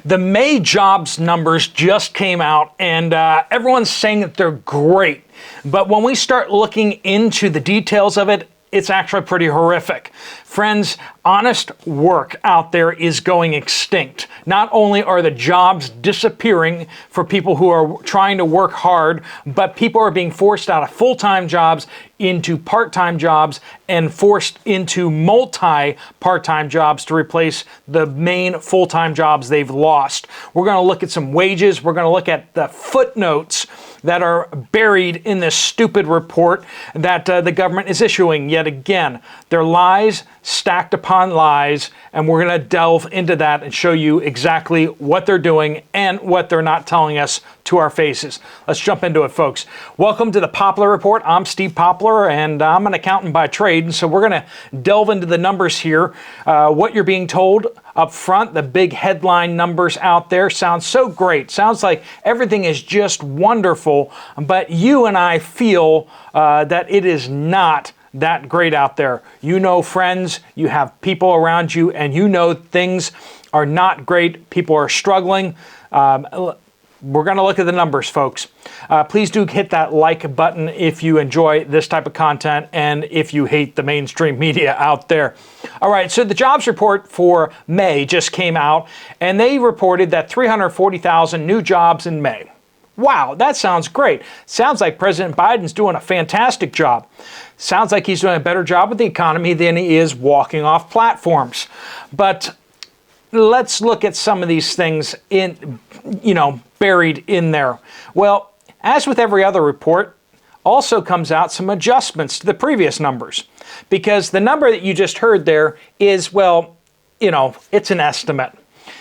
The May jobs numbers just came out, and everyone's saying that they're great. But when we start looking into the details of it, it's actually pretty horrific. Friends, honest work out there is going extinct. Not only are the jobs disappearing for people who are trying to work hard, but people are being forced out of full-time jobs into part-time jobs and forced into multi-part-time jobs to replace the main full-time jobs they've lost. We're going to look at some wages. We're going to look at the footnotes that are buried in this stupid report that the government is issuing yet again. They're lies stacked upon lies, and we're going to delve into that and show you exactly what they're doing and what they're not telling us to our faces. Let's jump into it, folks. Welcome to the Poplar Report. I'm Steve Poplar, and I'm an accountant by trade, and so we're going to delve into the numbers here. What you're being told up front, the big headline numbers out there sounds so great. Sounds like everything is just wonderful, but you and I feel that it is not that great out there. You know friends, you have people around you, and you know things are not great. People are struggling. We're going to look at the numbers, folks. Please do hit that like button if you enjoy this type of content and if you hate the mainstream media out there. All right, so the jobs report for May just came out, and they reported that 340,000 new jobs in May. Wow, that sounds great. Sounds like President Biden's doing a fantastic job. Sounds like he's doing a better job with the economy than he is walking off platforms. But let's look at some of these things buried in there. Well, as with every other report, also comes out some adjustments to the previous numbers, because the number that you just heard there is, it's an estimate.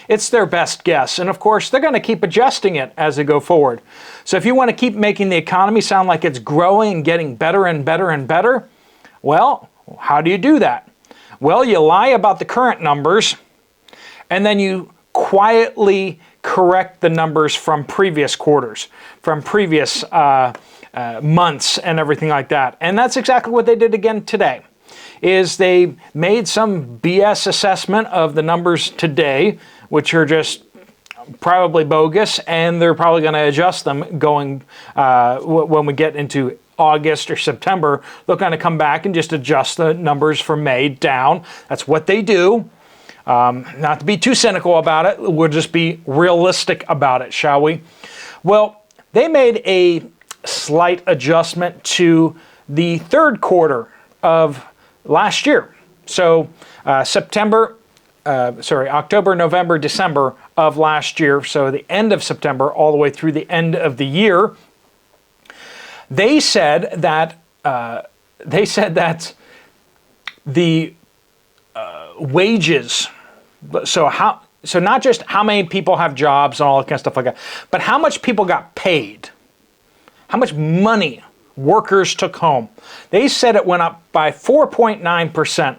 It's their best guess. And of course, they're going to keep adjusting it as they go forward. So if you want to keep making the economy sound like it's growing and getting better and better and better, well, how do you do that? Well, you lie about the current numbers, and then you quietly correct the numbers from previous quarters, from previous months and everything like that. And that's exactly what they did again today. Is they made some BS assessment of the numbers today, which are just probably bogus, and they're probably going to adjust them going when we get into August or September. They're going to come back and just adjust the numbers for May down. That's what they do. Not to be too cynical about it, we'll just be realistic about it, shall we? Well, they made a slight adjustment to the third quarter of last year. So October, November, December of last year, so the end of September all the way through the end of the year, they said that the wages, so not just how many people have jobs and all that kind of stuff like that, but how much people got paid, how much money workers took home. They said it went up by 4.9%.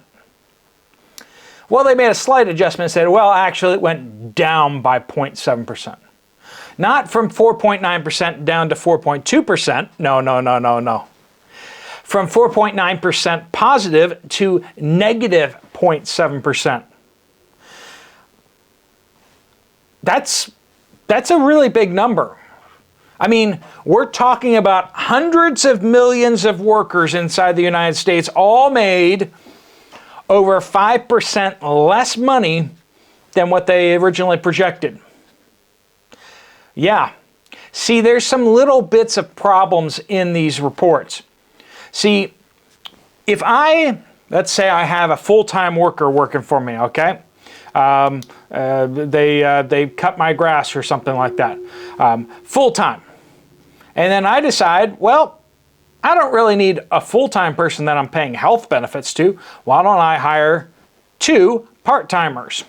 Well, they made a slight adjustment and said, well, actually it went down by 0.7%. Not from 4.9% down to 4.2%. No. From 4.9% positive to negative 0.7%. That's a really big number. I mean, we're talking about hundreds of millions of workers inside the United States all made over 5% less money than what they originally projected. Yeah. See, there's some little bits of problems in these reports. See, if let's say I have a full-time worker working for me, okay? They cut my grass or something like that, full-time. And then I decide, well, I don't really need a full-time person that I'm paying health benefits to. Why don't I hire 2 part-timers?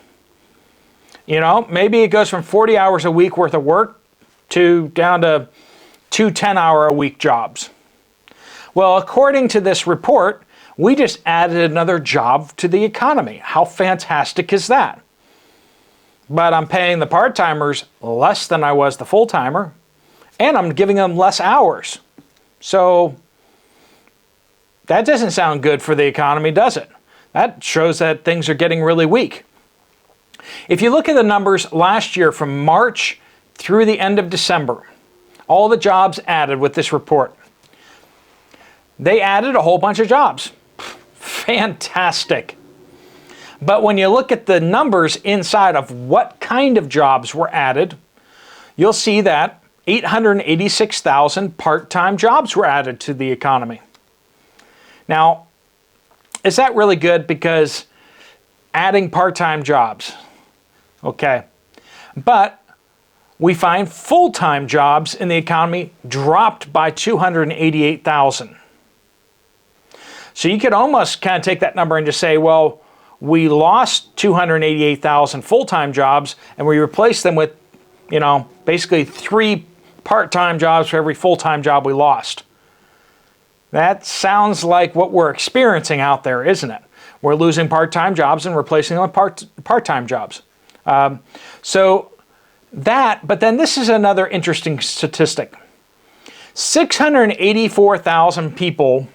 Maybe it goes from 40 hours a week worth of work down to 2 10-hour-a-week jobs. Well, according to this report, we just added another job to the economy. How fantastic is that? But I'm paying the part-timers less than I was the full-timer, and I'm giving them less hours. So that doesn't sound good for the economy, does it? That shows that things are getting really weak. If you look at the numbers last year from March through the end of December, all the jobs added with this report, they added a whole bunch of jobs. Fantastic. But when you look at the numbers inside of what kind of jobs were added, you'll see that 886,000 part-time jobs were added to the economy. Now, is that really good? Because adding part-time jobs, okay. But we find full-time jobs in the economy dropped by 288,000. So you could almost kind of take that number and just say, well, we lost 288,000 full-time jobs and we replaced them with, basically 3 part-time jobs for every full-time job we lost. That sounds like what we're experiencing out there, isn't it? We're losing part-time jobs and replacing them with part-time jobs. But then this is another interesting statistic. 684,000 people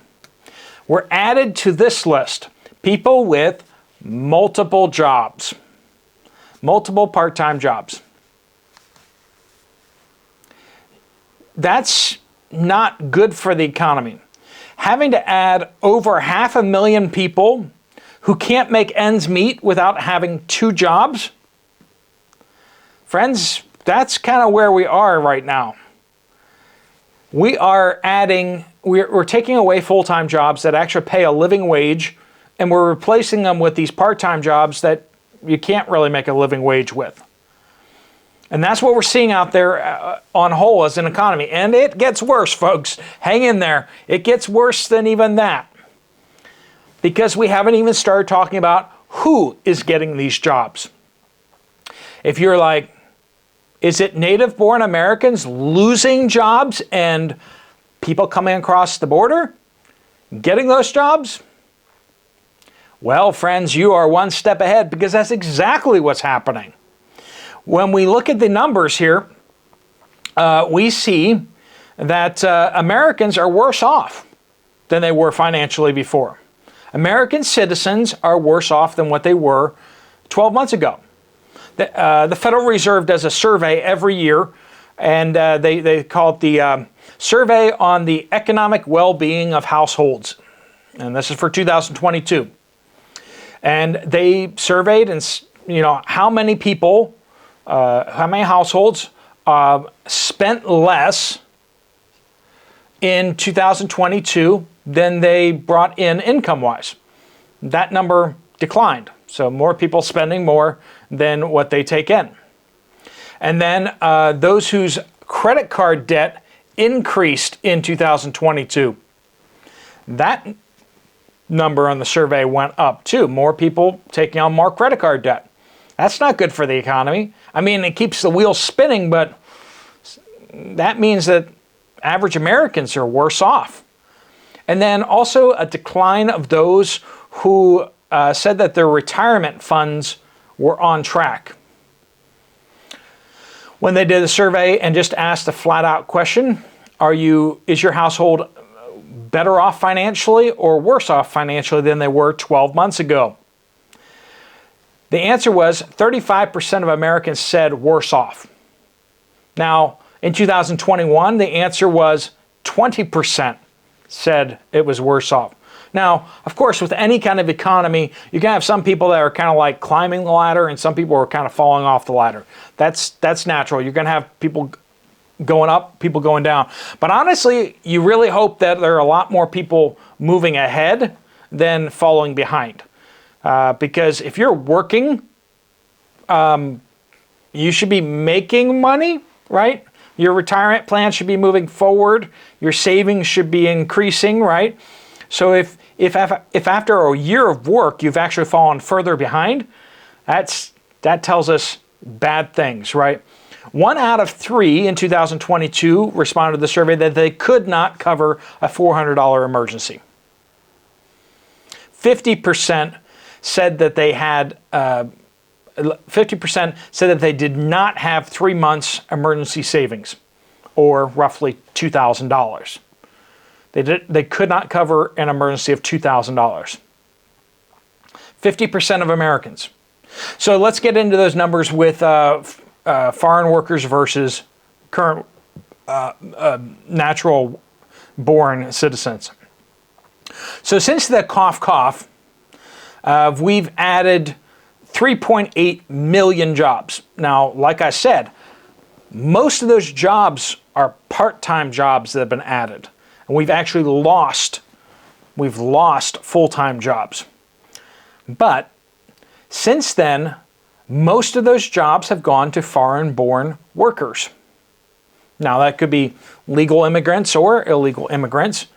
were added to this list. People with multiple jobs, multiple part-time jobs. That's not good for the economy. Having to add over 500,000 people who can't make ends meet without having 2 jobs, friends, that's kind of where we are right now. We're taking away full-time jobs that actually pay a living wage, and we're replacing them with these part-time jobs that you can't really make a living wage with. And that's what we're seeing out there on whole as an economy. And it gets worse, folks. Hang in there. It gets worse than even that. Because we haven't even started talking about who is getting these jobs. If you're like, is it native-born Americans losing jobs and people coming across the border getting those jobs? Well, friends, you are one step ahead because that's exactly what's happening. When we look at the numbers here, we see that Americans are worse off than they were financially before. American citizens are worse off than what they were 12 months ago. The Federal Reserve does a survey every year, and they call it the Survey on the Economic Well-Being of Households. And this is for 2022. And they surveyed how many people, how many households spent less in 2022 than they brought in income-wise. That number declined. So more people spending more than what they take in. And then those whose credit card debt increased in 2022. That number on the survey went up too. More people taking on more credit card debt. That's not good for the economy. I mean, it keeps the wheels spinning, but that means that average Americans are worse off. And then also a decline of those who said that their retirement funds were on track. When they did a survey and just asked a flat-out question, is your household better off financially or worse off financially than they were 12 months ago? The answer was 35% of Americans said worse off. Now, in 2021, the answer was 20% said it was worse off. Now, of course, with any kind of economy, you can have some people that are kind of like climbing the ladder and some people are kind of falling off the ladder. That's natural. You're going to have people going up, people going down. But honestly, you really hope that there are a lot more people moving ahead than falling behind. Because if you're working, you should be making money, right? Your retirement plan should be moving forward. Your savings should be increasing, right? So if after a year of work you've actually fallen further behind, that tells us bad things, right? 1 out of 3 in 2022 responded to the survey that they could not cover a $400 emergency. 50% said that they had 50% said that they did not have 3 months emergency savings, or roughly $2,000. They could not cover an emergency of $2,000. 50% of Americans. So let's get into those numbers with foreign workers versus current natural-born citizens. So since the cough, we've added 3.8 million jobs. Now, like I said, most of those jobs are part-time jobs that have been added. And we've actually lost full-time jobs. But since then, most of those jobs have gone to foreign-born workers. Now, that could be legal immigrants or illegal immigrants.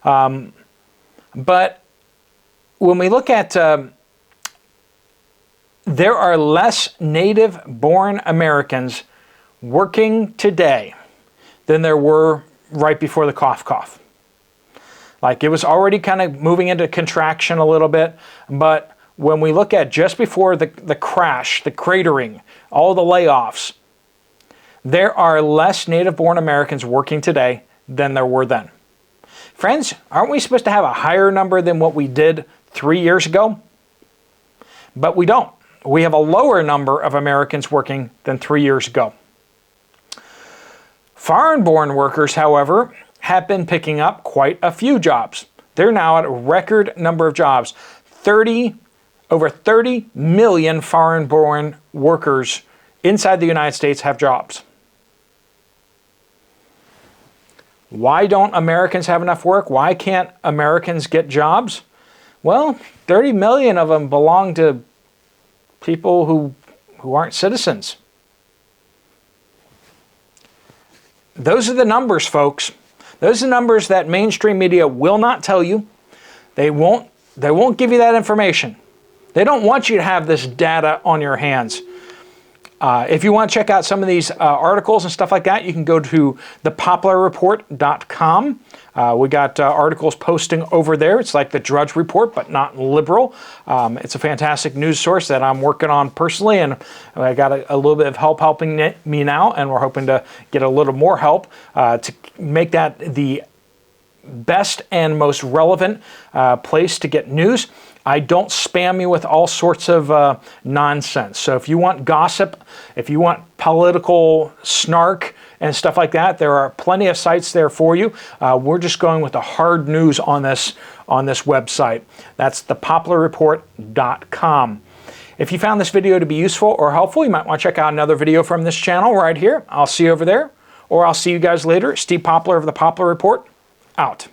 But when we look at, there are less native-born Americans working today than there were right before the cough. Like, it was already kind of moving into contraction a little bit, but when we look at just before the crash, the cratering, all the layoffs, there are less native-born Americans working today than there were then. Friends, aren't we supposed to have a higher number than what we did 3 years ago? But we don't. We have a lower number of Americans working than 3 years ago. Foreign-born workers, however, have been picking up quite a few jobs. They're now at a record number of jobs. Over 30 million foreign-born workers inside the United States have jobs. Why don't Americans have enough work? Why can't Americans get jobs? Well, 30 million of them belong to people who aren't citizens. Those are the numbers, folks. Those are the numbers that mainstream media will not tell you. They won't give you that information. They don't want you to have this data on your hands. If you want to check out some of these articles and stuff like that, you can go to thepoplarreport.com. We got articles posting over there. It's like the Drudge Report, but not liberal. It's a fantastic news source that I'm working on personally, and I got a little bit of help helping me now, and we're hoping to get a little more help to make that the best and most relevant place to get news. I don't spam you with all sorts of nonsense. So if you want gossip, if you want political snark and stuff like that, there are plenty of sites there for you. We're just going with the hard news on this website. That's thepoplarreport.com. If you found this video to be useful or helpful, you might want to check out another video from this channel right here. I'll see you over there, or I'll see you guys later. Steve Poplar of the Poplar Report, out.